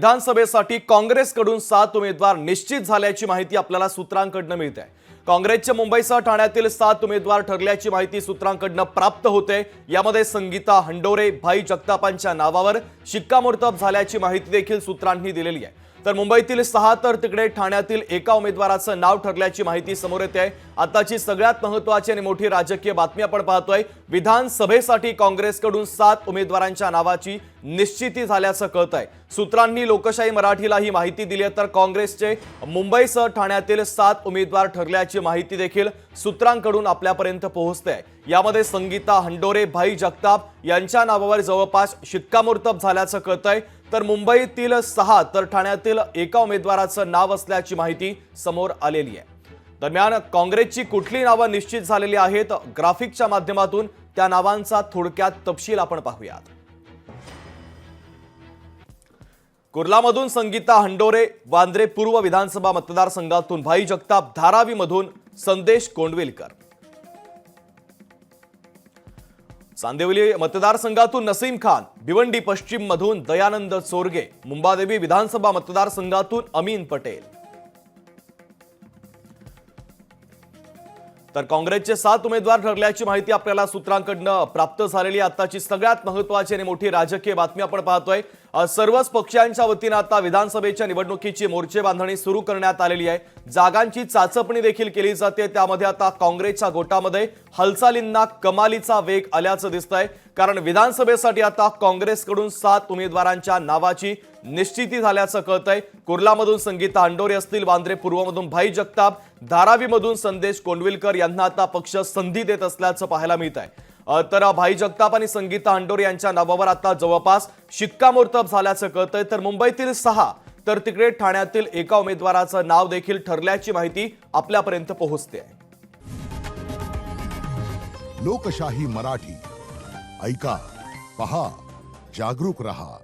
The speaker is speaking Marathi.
विधानसभेसाठी काँग्रेसकडून 7 उमेदवार निश्चित झाल्याची माहिती आपल्याला सूत्रांकडून मिळते आहे। काँग्रेसचे मुंबईसह ठाण्यातील 7 उमेदवार ठरल्याची माहिती सूत्रांकडून प्राप्त होते। यामध्ये संगीता हंडोरे, भाई जगतापांच्या नावावर शिक्कामोर्तब झाल्याची माहिती देखील सूत्रांनी दिलेली आहे। तर मुंबईतील 6 तर तिकडे ठाण्यातील एका उमेदवाराचं नाव ठरल्याची माहिती समोर येते आहे। आताची सगळ्यात महत्त्वाची आणि मोठी राजकीय बातमी आपण पाहतोय। विधानसभेसाठी काँग्रेसकडून 7 उमेदवारांच्या नावाची निश्चिती झाल्याचं कळतंय। सूत्रांनी लोकशाही मराठीला ही माहिती दिली आहे। तर काँग्रेसचे मुंबईसह ठाण्यातील 7 उमेदवार ठरल्याची माहिती देखील सूत्रांकडून आपल्यापर्यंत पोहोचते आहे। यामध्ये संगीता हंडोरे, भाई जगताप यांच्या नावावर जवळपास शिक्कामोर्तब झाल्याचं कळतंय। तर मुंबईतील 6 तर ठाण्यातील एका उमेदवाराचं नाव असल्याची माहिती समोर आलेली आहे। दरम्यान काँग्रेसची कुठली नावं निश्चित झालेली आहेत, ग्राफिकच्या माध्यमातून त्या नावांचा थोडक्यात तपशील आपण पाहूयात। कुर्लामधून संगीता हंडोरे, वांद्रे पूर्व विधानसभा मतदारसंघातून भाई जगताप, धारावीमधून संदेश कोंडविलकर, चांदिवली मतदारसंघातून नसीम खान, भिवंडी पश्चिम मधून दयानंद चोरगे, मुंबादेवी विधानसभा मतदारसंघातून अमीन पटेल। तर काँग्रेसचे 7 उमेदवार ठरल्याची माहिती आपल्याला सूत्रांकडून प्राप्त झालेली आहे। आताची सगळ्यात महत्त्वाची आणि मोठी राजकीय बातमी आपण पाहतोय। सर्वच पक्षांच्या वतीने आता विधानसभेच्या निवडणुकीची मोर्चे बांधणी सुरू करण्यात आलेली आहे। जागांची चाचपणी देखील केली जाते। त्यामध्ये आता काँग्रेसच्या गोटामध्ये हालचालींना कमालीचा वेग आल्याचं दिसतंय। कारण विधानसभेसाठी आता काँग्रेसकडून 7 उमेदवारांच्या नावाची निश्चिती झाल्याचं कळतंय। कुर्लामधून संगीता हंडोरे असतील, वांद्रे पूर्वमधून भाई जगताप, धारावीमधून संदेश कोंडविलकर यांना आता पक्ष संधी देत असल्याचं पाहायला मिळत आहे। तर भाई जगताप आणि संगीता हंडोरे यांच्या नावावर आता जवळपास शिक्कामोर्तब झाल्याचं कळतंय। तर मुंबईतील 6 तर तिकडे ठाण्यातील एका उमेदवाराचं नाव देखील ठरल्याची माहिती आपल्यापर्यंत पोहोचते आहे। लोकशाही मराठी ऐका, पहा, जागरूक रहा।